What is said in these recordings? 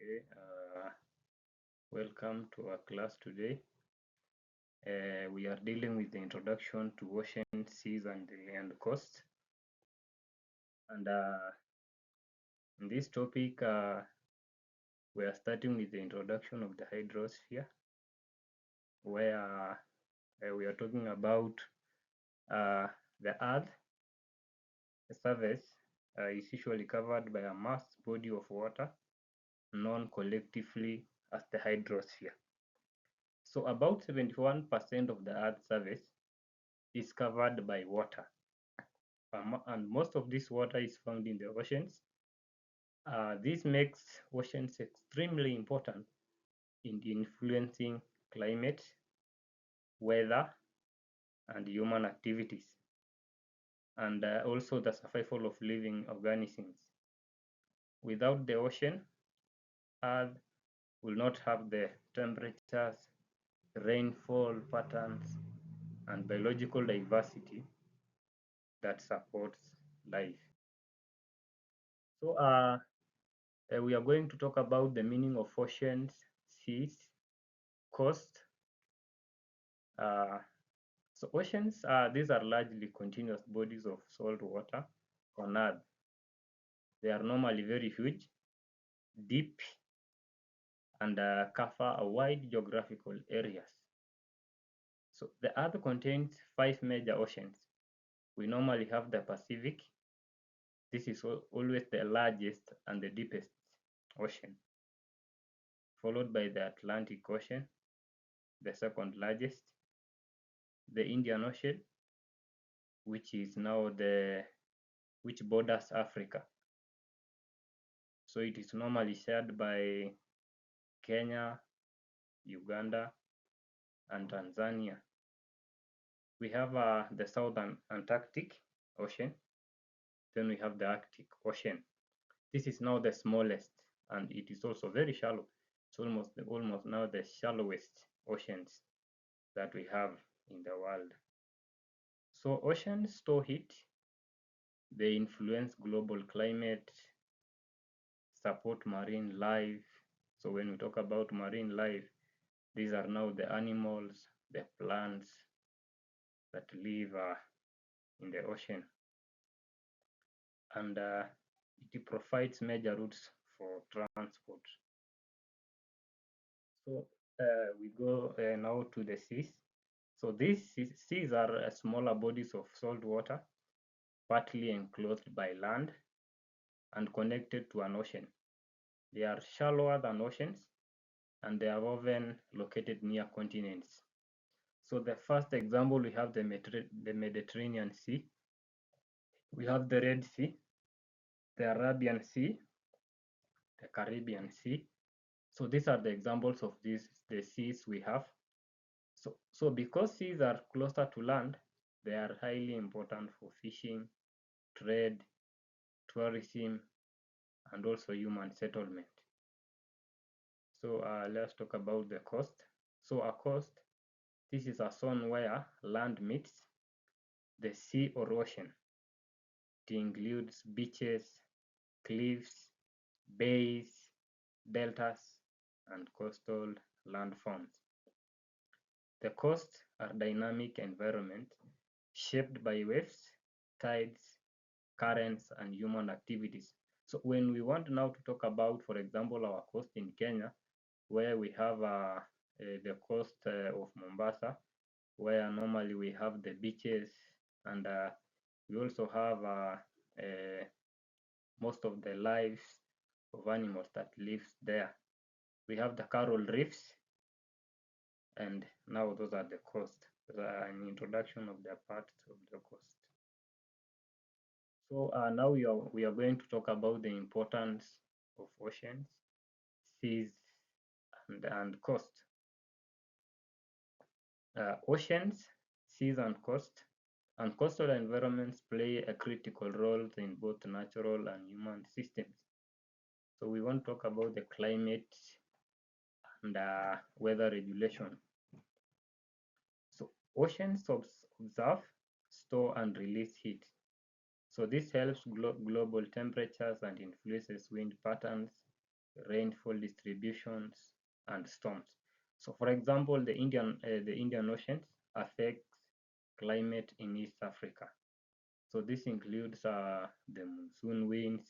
Okay, welcome to our class today. We are dealing with the introduction to ocean, seas, and land coast. And in this topic, we are starting with the introduction of the hydrosphere, where we are talking about uh, the Earth. The surface is usually covered by a mass body of water known collectively as the hydrosphere. So about 71% of the Earth's surface is covered by water. And most of this water is found in the oceans. This makes oceans extremely important in influencing climate, weather, and human activities, and also the survival of living organisms. Without the ocean, Earth will not have the temperatures, rainfall patterns, and biological diversity that supports life. So we are going to talk about the meaning of oceans, seas, coast. Uh, so oceans, these are largely continuous bodies of salt water on Earth. They are normally very huge, deep, and cover a wide geographical areas. So the Earth contains 5 major oceans. We normally have the Pacific. This is always the largest and the deepest ocean, followed by the Atlantic Ocean, the second largest, the Indian Ocean, which is now which borders Africa. So it is normally shared by Kenya, Uganda, and Tanzania. We have the Southern Antarctic Ocean. Then we have the Arctic Ocean. This is now the smallest, and it is also very shallow. It's almost now the shallowest oceans that we have in the world. So oceans store heat. They influence global climate, support marine life. So when we talk about marine life, these are now the animals, the plants that live in the ocean. And it provides major routes for transport. So we go now to the seas. So these seas are smaller bodies of salt water, partly enclosed by land and connected to an ocean. They are shallower than oceans, and they are often located near continents. So the first example, we have the Mediterranean Sea, we have the Red Sea, the Arabian Sea, the Caribbean Sea. So these are the examples of the seas we have. So because seas are closer to land, they are highly important for fishing, trade, tourism, and also human settlement. So let's talk about the coast. So a coast, this is a zone where land meets the sea or ocean. It includes beaches, cliffs, bays, deltas, and coastal landforms. The coasts are dynamic environments shaped by waves, tides, currents, and human activities. So when we want now to talk about, for example, our coast in Kenya, where we have the coast of Mombasa, where normally we have the beaches, and we also have most of the lives of animals that lives there. We have the coral reefs, and now those are the coast. An introduction of the parts of the coast. So now we are going to talk about the importance of oceans, seas, and coast. Oceans, seas, and coastal environments play a critical role in both natural and human systems. So we want to talk about the climate and weather regulation. So oceans observe, store, and release heat. So this helps global temperatures and influences wind patterns, rainfall distributions, and storms. So, for example, the Indian Oceans affects climate in East Africa. So this includes the monsoon winds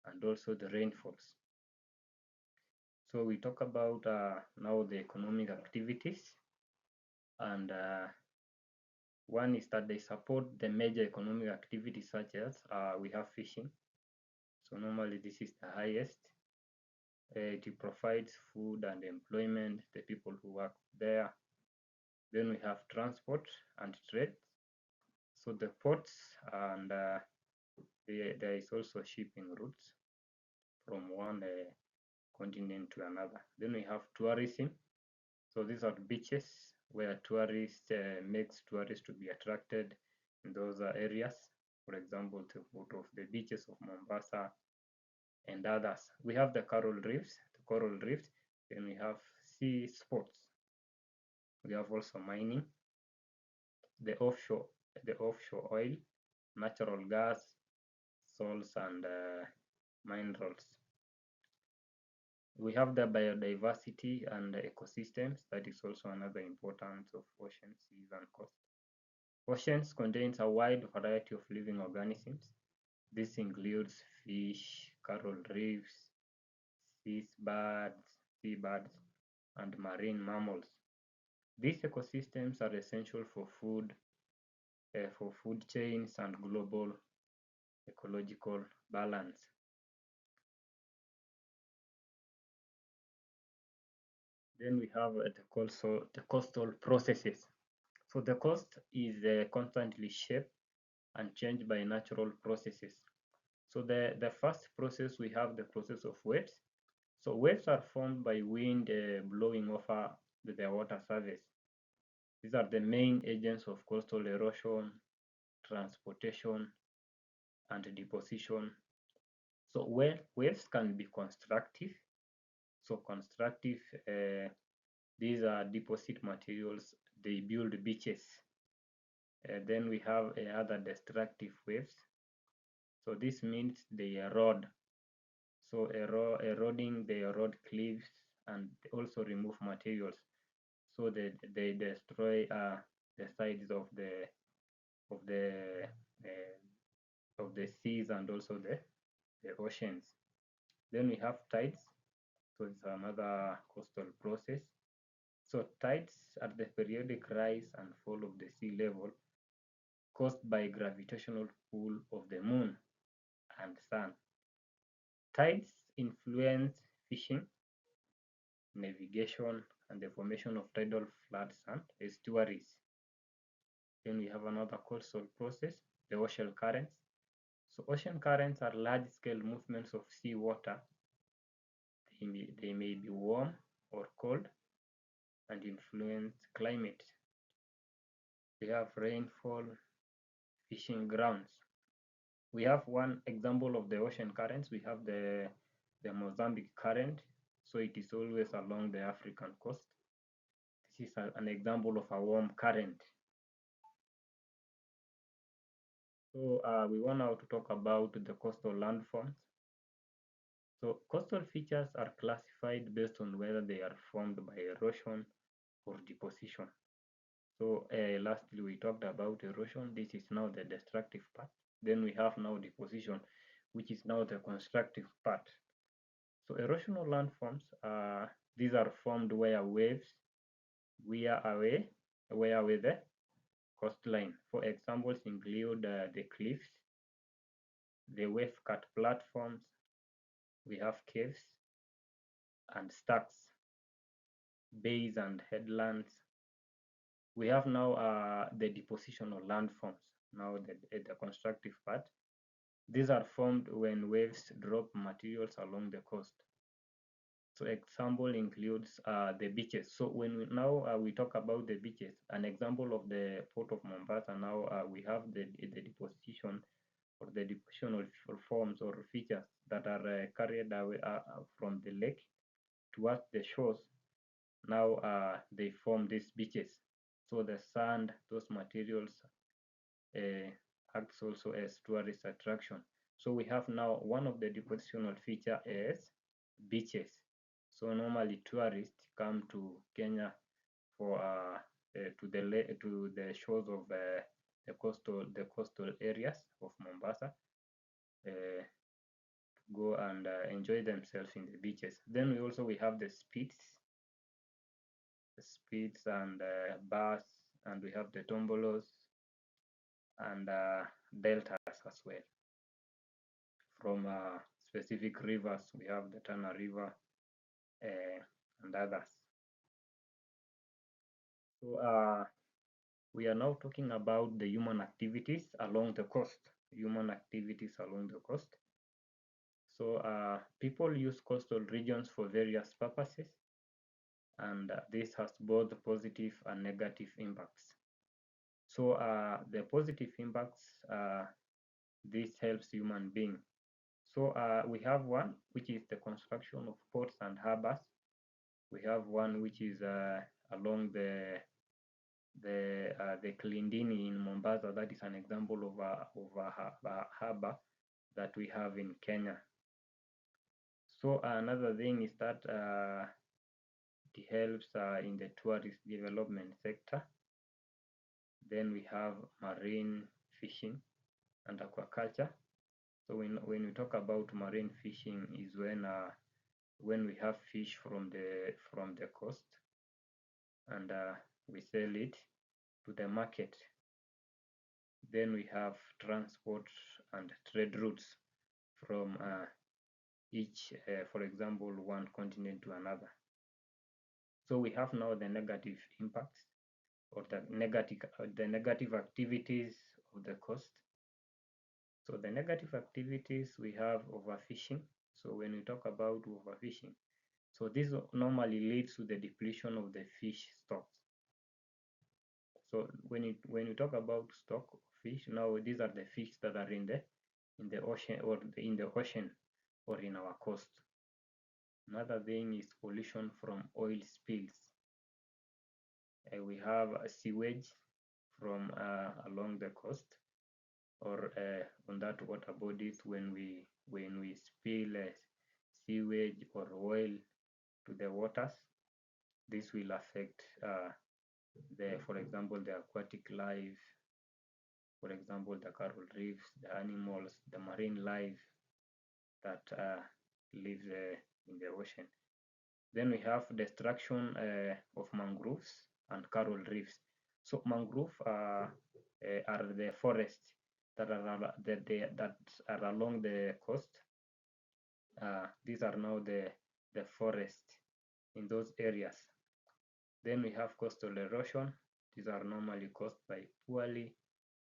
and also the rainfalls. So we talk about now the economic activities, and one is that they support the major economic activities such as we have fishing. So normally this is the highest. It provides food and employment, the people who work there. Then we have transport and trade. So the ports, and there is also shipping routes from one continent to another. Then we have tourism. So these are beaches where tourists makes tourists to be attracted in those areas. For example, to go of the beaches of Mombasa and others. We have the coral reefs. Then we have sea sports. We have also mining, the offshore, the offshore oil, natural gas, salts, and minerals. We have the biodiversity and the ecosystems. That is also another importance of oceans, seas, and coast. Oceans contains a wide variety of living organisms. This includes fish, coral reefs, seabirds, and marine mammals. These ecosystems are essential for food chains and global ecological balance. Then we have the coastal processes. So the coast is constantly shaped and changed by natural processes. So the first process, we have the process of waves. So waves are formed by wind blowing over the water surface. These are the main agents of coastal erosion, transportation, and deposition. So waves can be constructive. So constructive, these are deposit materials. They build beaches. Then we have other destructive waves. So this means they erode. So they erode cliffs and also remove materials. So they destroy the sides of the seas and also the oceans. Then we have tides. So it's another coastal process. So tides are the periodic rise and fall of the sea level caused by gravitational pull of the moon and sun. Tides influence fishing, navigation, and the formation of tidal floods and estuaries. Then we have another coastal process, the ocean currents. So ocean currents are large-scale movements of seawater. They may be warm or cold and influence climate. We have rainfall, fishing grounds. We have one example of the ocean currents. We have the Mozambique current. So it is always along the African coast. This is an example of a warm current. So we want now to talk about the coastal landforms. So coastal features are classified based on whether they are formed by erosion or deposition. So lastly, we talked about erosion. This is now the destructive part. Then we have now deposition, which is now the constructive part. So erosional landforms, these are formed where waves wear away the coastline. For examples include the cliffs, the wave-cut platforms, we have caves and stacks, bays and headlands. We have now the depositional landforms, now the constructive part. These are formed when waves drop materials along the coast. So example includes the beaches. So when we talk about the beaches, an example of the port of Mombasa, now we have the deposition or the depositional forms or features that are carried away from the lake towards the shores. Now they form these beaches. So the sand, those materials acts also as tourist attraction. So we have now one of the depositional feature is beaches. So normally tourists come to Kenya for to the shores of the coastal areas of Mombasa, go and enjoy themselves in the beaches. Then we have the speeds and bars, and we have the tombolos and deltas as well. From specific rivers, we have the Tana River and others. So we are now talking about the human activities along the coast. Human activities along the coast. So people use coastal regions for various purposes, and this has both positive and negative impacts. So the positive impacts, this helps human being. So we have one which is the construction of ports and harbors. We have one which is along the Kilindini in Mombasa. That is an example of a harbor that we have in Kenya. So another thing is that it helps in the tourist development sector. Then we have marine fishing and aquaculture. So when we talk about marine fishing is when we have fish from the coast, and we sell it to the market. Then we have transport and trade routes from each, for example, one continent to another. So we have now the negative impacts or the negative activities of the coast. So the negative activities, we have overfishing. So when we talk about overfishing, so this normally leads to the depletion of the fish stocks. So when you talk about stock of fish, now these are the fish that are in the ocean or in the ocean or in our coast. Another thing is pollution from oil spills. We have sewage from along the coast or on that water bodies. When we spill sewage or oil to the waters, this will affect for example, the aquatic life, for example, the coral reefs, the animals, the marine life that lives in the ocean. Then we have destruction of mangroves and coral reefs. So mangrove are the forests that are along the coast. These are now the forests in those areas. Then we have coastal erosion. These are normally caused by poorly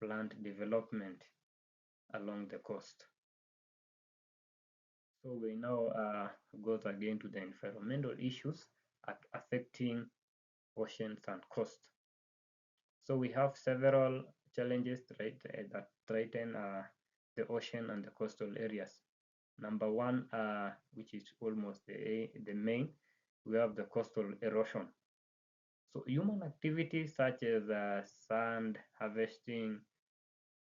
planned development along the coast. So we now go again to the environmental issues affecting oceans and coast. So we have several challenges that threaten the ocean and the coastal areas. Number one, which is almost the main, we have the coastal erosion. So human activities such as sand harvesting,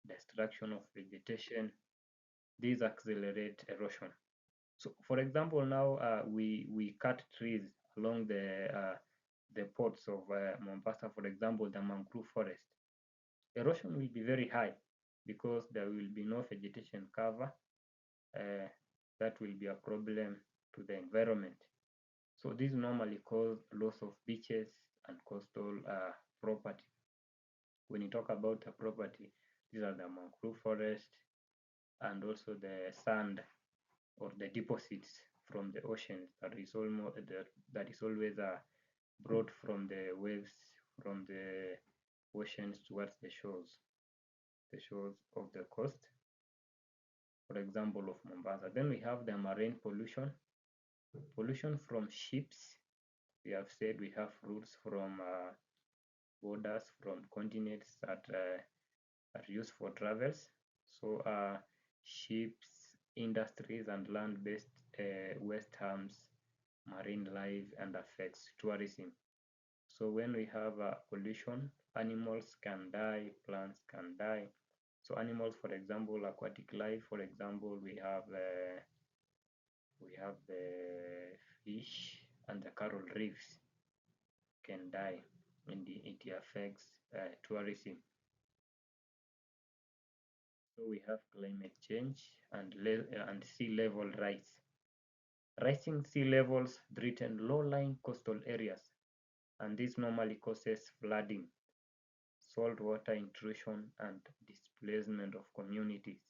destruction of vegetation, these accelerate erosion. So, for example, now we cut trees along the ports of Mombasa, for example, the mangrove forest. Erosion will be very high because there will be no vegetation cover. That will be a problem to the environment. So this normally cause loss of beaches and coastal property. When you talk about the property, these are the mangrove forest and also the sand or the deposits from the ocean that is always brought from the waves from the oceans towards the shores of the coast, for example, of Mombasa. Then we have the marine pollution from ships. We have said we have routes from borders from continents that are used for travels. So ships, industries, and land-based waste harms marine life and affects tourism. So when we have pollution, animals can die, plants can die. So animals, for example, aquatic life, for example, we have We have the fish and the coral reefs can die, and it affects tourism. So we have climate change and sea level rise. Rising sea levels threaten low-lying coastal areas, and this normally causes flooding, saltwater intrusion, and displacement of communities.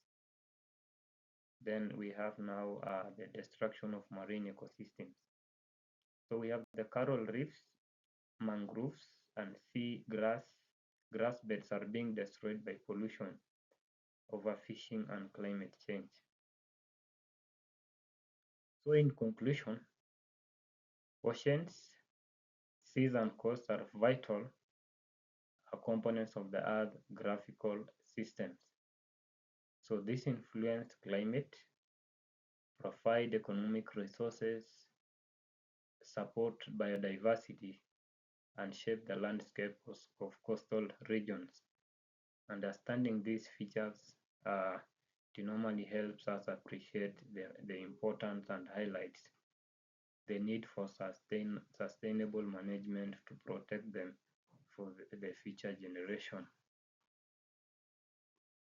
Then we have now the destruction of marine ecosystems. So we have the coral reefs, mangroves, and sea grass beds are being destroyed by pollution, overfishing, and climate change. So in conclusion, oceans, seas, and coasts are vital components of the Earth graphical systems. So this influence climate, provide economic resources, support biodiversity, and shape the landscape of coastal regions. Understanding these features it normally helps us appreciate the importance and highlights the need for sustainable management to protect them for the future generation.